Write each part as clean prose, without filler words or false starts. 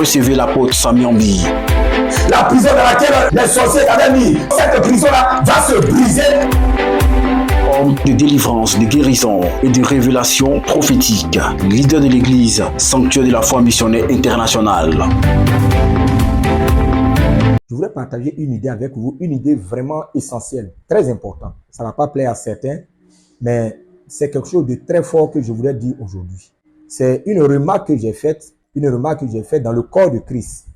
Recevez l'apôtre Samiambi. La prison dans laquelle les sorciers avaient mis, cette prison-là va se briser. Homme de délivrance, de guérison et de révélation prophétique. Leader de l'église, sanctuaire de la foi missionnaire internationale. Je voudrais partager une idée avec vous, une idée vraiment essentielle, très importante. Ça ne va pas plaire à certains, mais c'est quelque chose de très fort que je voudrais dire aujourd'hui. C'est une remarque que j'ai faite, dans le corps de Christ.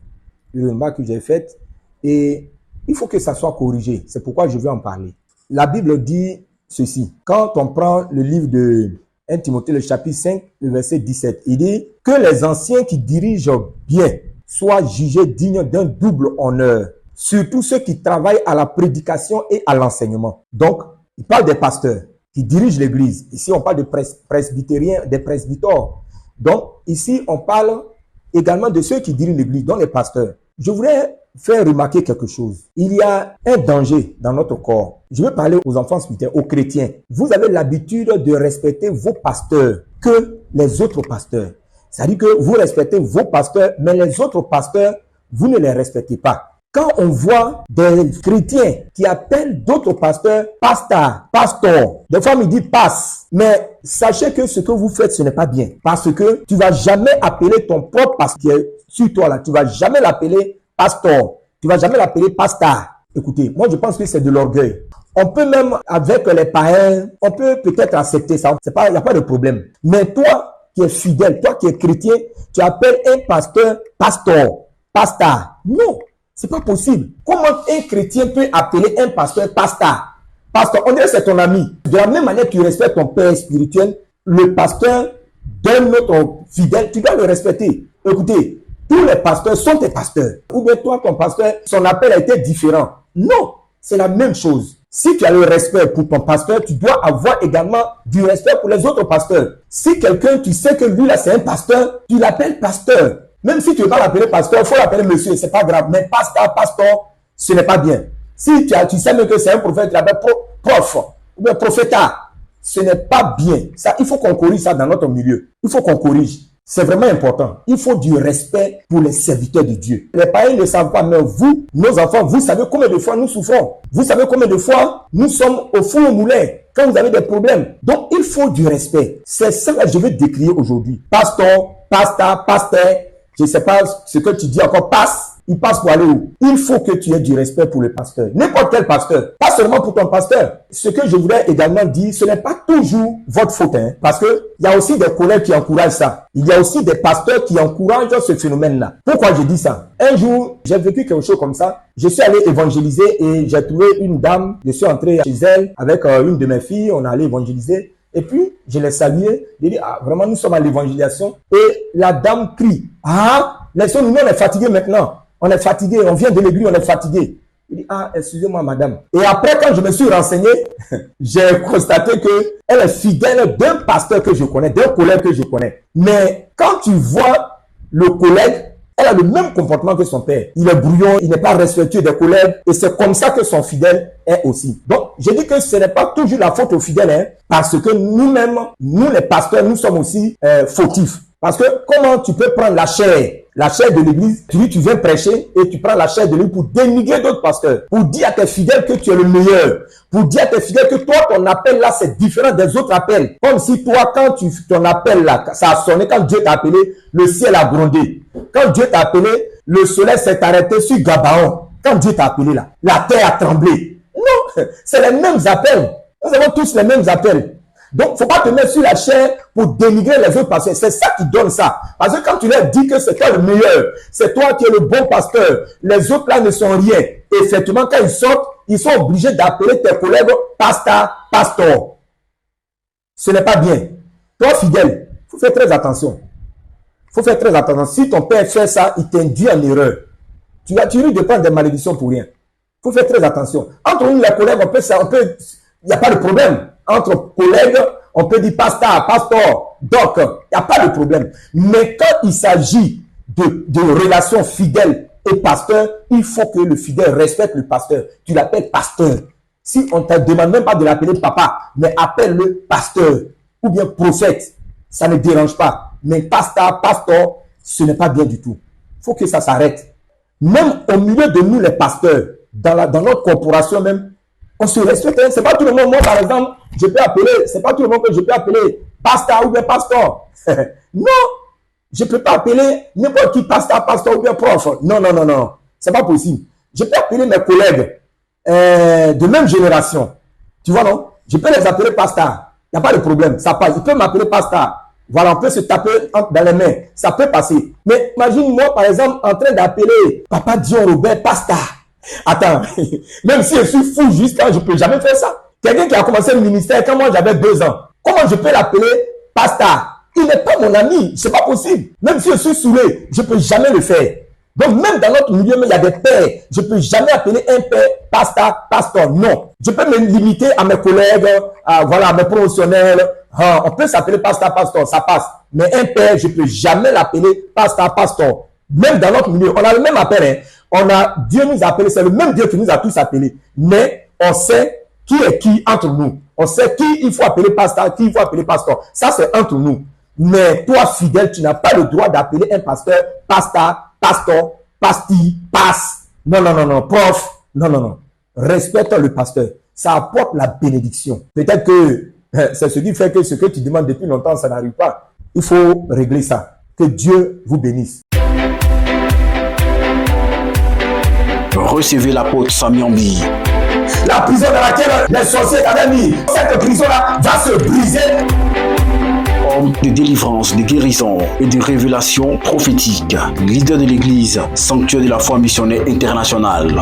Une remarque que j'ai faite et il faut que ça soit corrigé. C'est pourquoi je vais en parler. La Bible dit ceci. Quand on prend le livre de 1 Timothée, le chapitre 5, le verset 17, il dit que les anciens qui dirigent bien soient jugés dignes d'un double honneur, surtout ceux qui travaillent à la prédication et à l'enseignement. Donc, il parle des pasteurs qui dirigent l'église. Ici, on parle de presbytériens, des presbyteurs. Donc, ici, on parle également de ceux qui dirigent l'église, dont les pasteurs. Je voudrais faire remarquer quelque chose. Il y a un danger dans notre corps. Je veux parler aux enfants spirituels, aux chrétiens. Vous avez l'habitude de respecter vos pasteurs que les autres pasteurs. C'est-à-dire que vous respectez vos pasteurs, mais les autres pasteurs, vous ne les respectez pas. Quand on voit des chrétiens qui appellent d'autres pasteurs pasteur, des fois on dit passe, mais sachez que ce que vous faites, ce n'est pas bien. Parce que tu vas jamais appeler ton propre pasteur sur toi là, tu vas jamais l'appeler pasteur, tu vas jamais l'appeler pasteur. Écoutez, moi je pense que c'est de l'orgueil. On peut même, avec les païens, on peut peut-être accepter ça, il n'y a pas de problème. Mais toi qui es fidèle, toi qui es chrétien, tu appelles un pasteur pasteur. Non. C'est pas possible. Comment un chrétien peut appeler un pasteur pasteur? On dirait que c'est ton ami. De la même manière que tu respectes ton père spirituel, le pasteur d'un autre fidèle, tu dois le respecter. Écoutez, tous les pasteurs sont tes pasteurs. Ou bien toi, ton pasteur, son appel a été différent. Non, c'est la même chose. Si tu as le respect pour ton pasteur, tu dois avoir également du respect pour les autres pasteurs. Si quelqu'un, tu sais que lui là, c'est un pasteur, tu l'appelles pasteur. Même si tu ne veux pas l'appeler pasteur, il faut l'appeler monsieur, c'est pas grave. Mais pasteur, ce n'est pas bien. Si tu sais même que c'est un prophète, tu l'appelles prof ou bien prophèta, ce n'est pas bien. Ça, il faut qu'on corrige ça dans notre milieu. Il faut qu'on corrige. C'est vraiment important. Il faut du respect pour les serviteurs de Dieu. Les païens ne savent pas, mais vous, nos enfants, vous savez combien de fois nous souffrons. Vous savez combien de fois nous sommes au fond au moulin quand vous avez des problèmes. Donc, il faut du respect. C'est ça que je vais décrire aujourd'hui. Pasteur. Je ne sais pas ce que tu dis encore, il passe pour aller où? Il faut que tu aies du respect pour le pasteur. N'importe quel pasteur. Pas seulement pour ton pasteur. Ce que je voudrais également dire, ce n'est pas toujours votre faute, hein, parce que il y a aussi des collègues qui encouragent ça. Il y a aussi des pasteurs qui encouragent ce phénomène-là. Pourquoi je dis ça? Un jour, j'ai vécu quelque chose comme ça. Je suis allé évangéliser et j'ai trouvé une dame. Je suis entré chez elle avec une de mes filles. On est allé évangéliser. Et puis, je l'ai salué, je lui ai dit, vraiment, nous sommes à l'évangélisation. Et la dame crie, laissons-nous, nous, on est fatigués maintenant. On est fatigués, on vient de l'église, on est fatigués. Il dit, excusez-moi, madame. Et après, quand je me suis renseigné, j'ai constaté que elle est fidèle d'un pasteur que je connais, d'un collègue que je connais. Mais quand tu vois le collègue, elle a le même comportement que son père. Il est brouillon, il n'est pas respectueux des collègues. Et c'est comme ça que son fidèle est aussi. Donc, je dis que ce n'est pas toujours la faute aux fidèles, hein, parce que nous-mêmes, nous les pasteurs, nous sommes aussi fautifs. Parce que comment tu peux prendre la chair de l'église, tu viens prêcher et tu prends la chair de l'église pour dénigrer d'autres pasteurs, pour dire à tes fidèles que tu es le meilleur, pour dire à tes fidèles que toi, ton appel là, c'est différent des autres appels. Comme si toi, quand ton appel là, ça a sonné, quand Dieu t'a appelé, le ciel a grondé. Quand Dieu t'a appelé, le soleil s'est arrêté sur Gabaon. Quand Dieu t'a appelé là, la terre a tremblé. Non, c'est les mêmes appels. Nous avons tous les mêmes appels. Donc, faut pas te mettre sur la chair pour dénigrer les autres pasteurs. C'est ça qui donne ça. Parce que quand tu leur dis que c'est toi le meilleur, c'est toi qui es le bon pasteur, les autres là ne sont rien. Et effectivement, quand ils sortent, ils sont obligés d'appeler tes collègues pasteur. Ce n'est pas bien. Toi, fidèle, faut faire très attention. Faut faire très attention. Si ton père fait ça, il t'induit en erreur. Tu risques de prendre des malédictions pour rien. Faut faire très attention. Entre nous, les collègues, il n'y a pas de problème. Entre collègues, on peut dire pasteur, doc, il n'y a pas de problème. Mais quand il s'agit de relations fidèles et pasteur, il faut que le fidèle respecte le pasteur. Tu l'appelles pasteur. Si on ne te demande même pas de l'appeler papa, mais appelle-le pasteur ou bien prophète, ça ne dérange pas. Mais pasteur, ce n'est pas bien du tout. faut que ça s'arrête. Même au milieu de nous, les pasteurs, dans notre corporation même, on se respecte. C'est pas tout le monde, moi par exemple, je peux appeler, c'est pas tout le monde que je peux appeler pasteur ou bien pasteur. Non, je peux pas appeler n'importe qui pasteur, pasteur ou bien prof. Non, non, non, non, c'est pas possible. Je peux appeler mes collègues de même génération. Tu vois, non? Je peux les appeler pasteur. Il n'y a pas de problème, ça passe. Ils peuvent m'appeler pasteur. Voilà, on peut se taper dans les mains. Ça peut passer. Mais imagine-moi, par exemple, en train d'appeler Papa Dion Robert pasteur. Attends, même si je suis fou jusqu'à, je ne peux jamais faire ça. Quelqu'un qui a commencé le ministère quand moi j'avais 2 ans, comment je peux l'appeler pasteur? Il n'est pas mon ami, c'est pas possible. Même si je suis saoulé, je ne peux jamais le faire. Donc même dans notre milieu, il y a des pères. Je ne peux jamais appeler un père pasteur, non. Je peux me limiter à mes collègues, à mes promotionnels. On peut s'appeler pasteur, ça passe. Mais un père, je ne peux jamais l'appeler pasteur. Même dans notre milieu, on a le même appel. Dieu nous a appelés, c'est le même Dieu qui nous a tous appelés. Mais on sait qui est qui entre nous. On sait qui il faut appeler pasteur, qui il faut appeler pasteur. Ça, c'est entre nous. Mais toi, fidèle, tu n'as pas le droit d'appeler un pasteur pasteur, pasti, passe. Non, non, non, non, prof. Non, non, non. Respecte le pasteur. Ça apporte la bénédiction. Peut-être que c'est ce qui fait que ce que tu demandes depuis longtemps, ça n'arrive pas. Il faut régler ça. Que Dieu vous bénisse. Recevez l'apôtre Samiambi. La prison dans laquelle les sorciers avaient mis, cette prison-là va se briser. Homme de délivrance, de guérison et de révélation prophétique. Leader de l'église, sanctuaire de la foi missionnaire internationale.